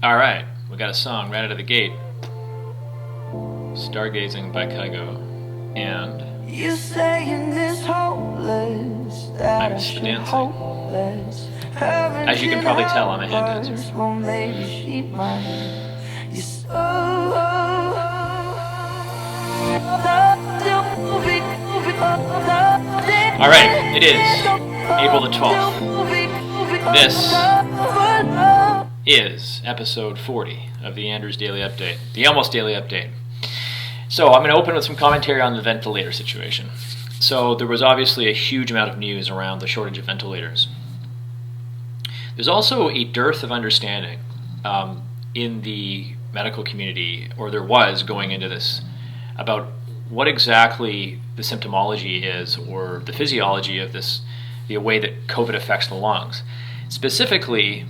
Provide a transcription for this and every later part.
All right, we got a song right out of the gate. Stargazing by Kygo. And You saying this hopeless, that I I'm the should dancing. hopeless. As you can probably tell, I'm a hand dancer. Well, maybe she might. You so All right, it is April the 12th. This is episode 40 of the Andrews Daily Update, the almost daily update. So I'm going to open with some commentary on the ventilator situation. So there was obviously a huge amount of news around the shortage of ventilators. There's also a dearth of understanding in the medical community, or there was going into this, about what exactly the symptomology is or the physiology of this, the way that COVID affects the lungs. Specifically,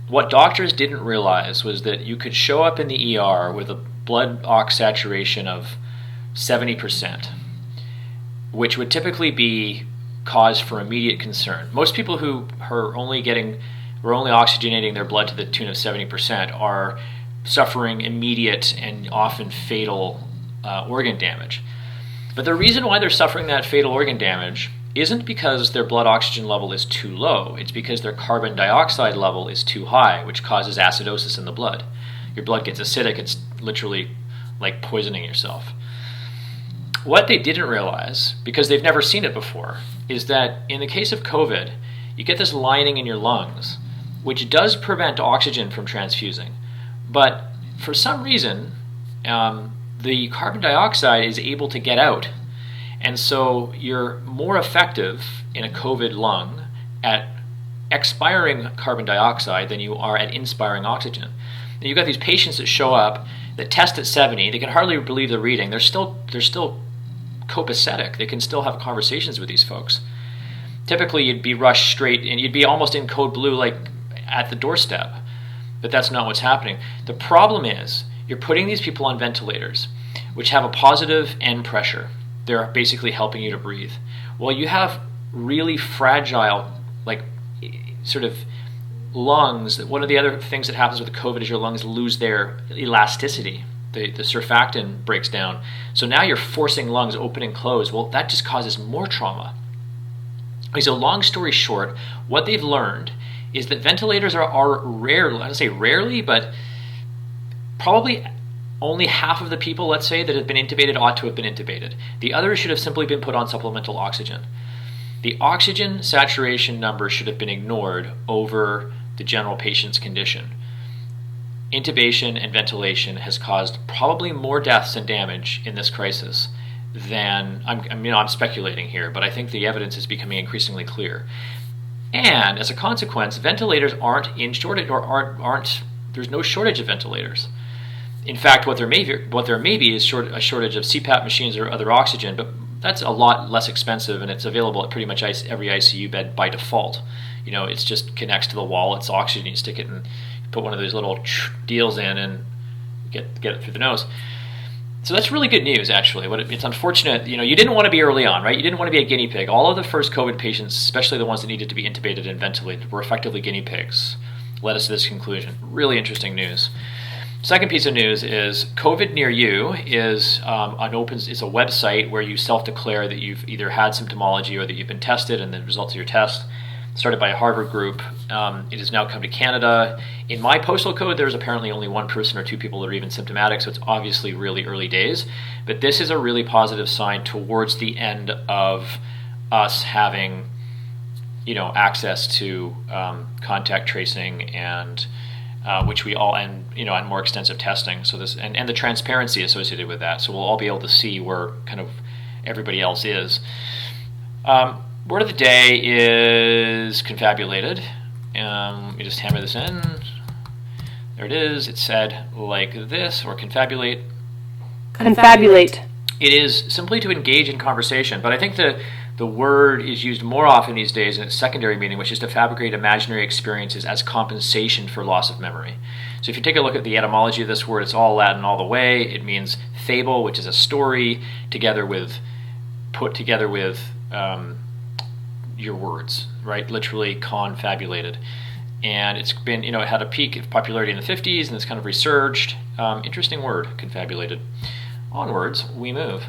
what doctors didn't realize was that you could show up in the ER with a blood ox saturation of 70%, which would typically be cause for immediate concern. Most people who are only oxygenating their blood to the tune of 70% are suffering immediate and often fatal organ damage. But the reason why they're suffering that fatal organ damage isn't because their blood oxygen level is too low. It's because their carbon dioxide level is too high, which causes acidosis in the blood. Your blood gets acidic. It's literally like poisoning yourself. What they didn't realize, because they've never seen it before, is that in the case of COVID, you get this lining in your lungs, which does prevent oxygen from transfusing. But for some reason, the carbon dioxide is able to get out. And so you're more effective in a COVID lung at expiring carbon dioxide than you are at inspiring oxygen. And you've got these patients that show up that test at 70. They can hardly believe the reading. They're still copacetic. They can still have conversations with these folks. Typically, you'd be rushed straight, and you'd be almost in code blue, like at the doorstep. But that's not what's happening. The problem is you're putting these people on ventilators, which have a positive end pressure. They're basically helping you to breathe. Well, you have really fragile, like, sort of lungs. One of the other things that happens with COVID is your lungs lose their elasticity. The surfactant breaks down. So now you're forcing lungs open and close. Well, that just causes more trauma. So long story short, what they've learned is that ventilators are rare. I don't say rarely, but probably only half of the people, let's say, that have been intubated ought to have been intubated. The others should have simply been put on supplemental oxygen. The oxygen saturation number should have been ignored over the general patient's condition. Intubation and ventilation has caused probably more deaths and damage in this crisis than, I'm speculating here, but I think the evidence is becoming increasingly clear. And as a consequence, ventilators aren't in shortage, or aren't. There's no shortage of ventilators. In fact, what there may be is a shortage of CPAP machines or other oxygen, but that's a lot less expensive, and it's available at pretty much every ICU bed by default. You know, it just connects to the wall. It's oxygen. You stick it and put one of those little deals in and get it through the nose. So that's really good news, actually. It's unfortunate, you didn't want to be early on, right? You didn't want to be a guinea pig. All of the first COVID patients, especially the ones that needed to be intubated and ventilated, were effectively guinea pigs. Led us to this conclusion. Really interesting news. Second piece of news is COVID Near You is is a website where you self-declare that you've either had symptomology or that you've been tested, and the results of your test, started by a Harvard group. It has now come to Canada. In my postal code, there's apparently only one person or two people that are even symptomatic, so it's obviously really early days. But this is a really positive sign towards the end of us having, access to contact tracing and which we all, and more extensive testing. So this and the transparency associated with that. So we'll all be able to see where kind of everybody else is. Word of the day is confabulated. Let me just hammer this in. There it is. It's said like this, or confabulate. Confabulate. It is simply to engage in conversation, but I think the word is used more often these days in its secondary meaning, which is to fabricate imaginary experiences as compensation for loss of memory. So if you take a look at the etymology of this word, it's all Latin all the way. It means fable, which is a story, put together with your words, right? Literally confabulated. And it's been, it had a peak of popularity in the 50s and it's kind of resurged. Interesting word, confabulated. Onwards, we move.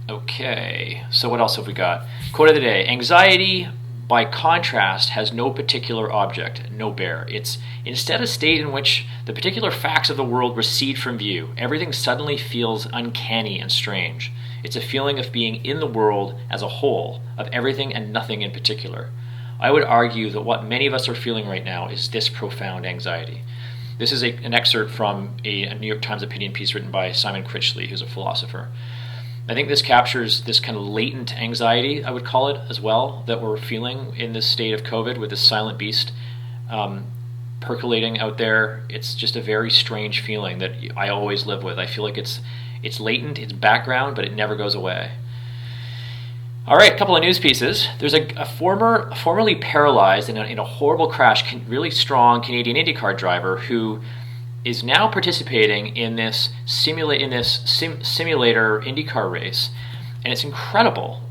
Okay, so what else have we got? Quote of the day: anxiety, by contrast, has no particular object, no bear. It's instead a state in which the particular facts of the world recede from view. Everything suddenly feels uncanny and strange. It's a feeling of being in the world as a whole, of everything and nothing in particular. I would argue that what many of us are feeling right now is this profound anxiety. This is an excerpt from a New York Times opinion piece written by Simon Critchley, who's a philosopher. I think this captures this kind of latent anxiety, I would call it, as well, that we're feeling in this state of COVID with this silent beast percolating out there. It's just a very strange feeling that I always live with. I feel like it's latent, it's background, but it never goes away. All right, a couple of news pieces. There's a formerly paralyzed in a horrible crash, really strong Canadian IndyCar driver who is now participating in this simulator IndyCar race, and it's incredible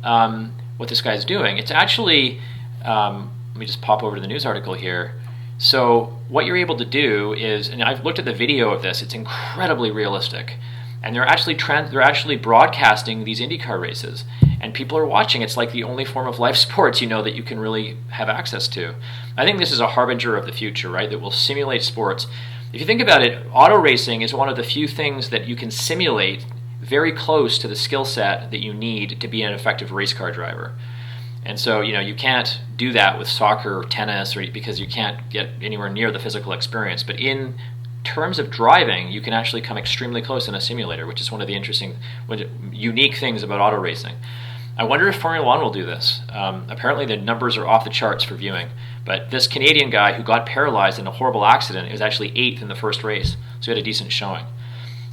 what this guy's doing. It's actually, let me just pop over to the news article here. So what you're able to do is, and I've looked at the video of this, it's incredibly realistic, and they're actually broadcasting these IndyCar races, and people are watching. It's like the only form of live sports, that you can really have access to. I think this is a harbinger of the future, right? That will simulate sports. If you think about it, auto racing is one of the few things that you can simulate very close to the skill set that you need to be an effective race car driver. And so, you can't do that with soccer or tennis because you can't get anywhere near the physical experience. But in terms of driving, you can actually come extremely close in a simulator, which is one of the unique things about auto racing. I wonder if Formula One will do this. Apparently the numbers are off the charts for viewing. But this Canadian guy who got paralyzed in a horrible accident was actually 8th in the first race, so he had a decent showing.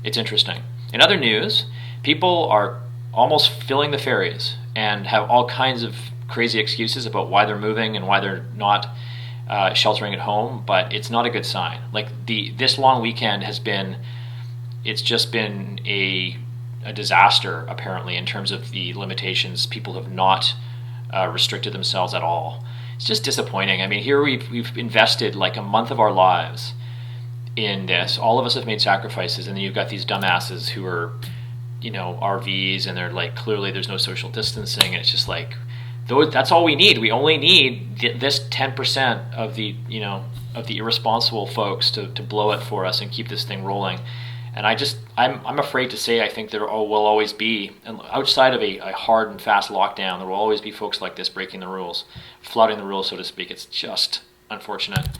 It's interesting. In other news, people are almost filling the ferries and have all kinds of crazy excuses about why they're moving and why they're not sheltering at home, but it's not a good sign. Like this long weekend it's just been a disaster, apparently, in terms of the limitations. People have not restricted themselves at all. It's just disappointing. I mean, here we've invested like a month of our lives in this. All of us have made sacrifices, and then you've got these dumbasses who are, RVs, and they're like, clearly there's no social distancing, and it's just like, that's all we need. We only need this 10% of the irresponsible folks to blow it for us and keep this thing rolling. And I'm afraid to say I think there will always be, and outside of a hard and fast lockdown, there will always be folks like this breaking the rules, flouting the rules, so to speak. It's just unfortunate.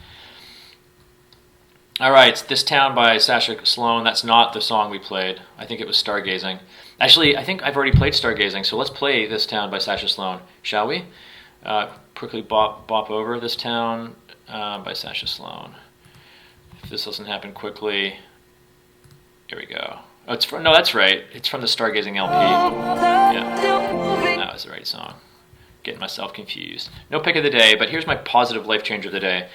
All right, it's This Town by Sasha Sloan. That's not the song we played. I think it was Stargazing. Actually, I think I've already played Stargazing, so let's play This Town by Sasha Sloan, shall we? Quickly bop over This Town by Sasha Sloan. If this doesn't happen quickly... Here we go. Oh, that's right. It's from the Stargazing LP. Yeah, that was the right song. Getting myself confused. No pick of the day, but here's my positive life changer of the day.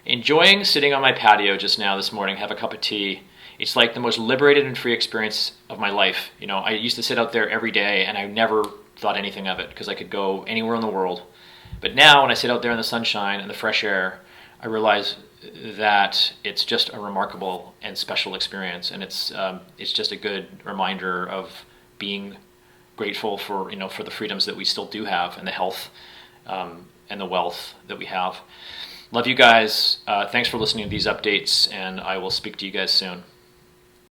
Enjoying sitting on my patio just now this morning, have a cup of tea. It's like the most liberated and free experience of my life. I used to sit out there every day, and I never thought anything of it because I could go anywhere in the world. But now, when I sit out there in the sunshine and the fresh air, I realize that it's just a remarkable and special experience, and it's just a good reminder of being grateful for the freedoms that we still do have, and the health and the wealth that we have. Love you guys. Thanks for listening to these updates, and I will speak to you guys soon.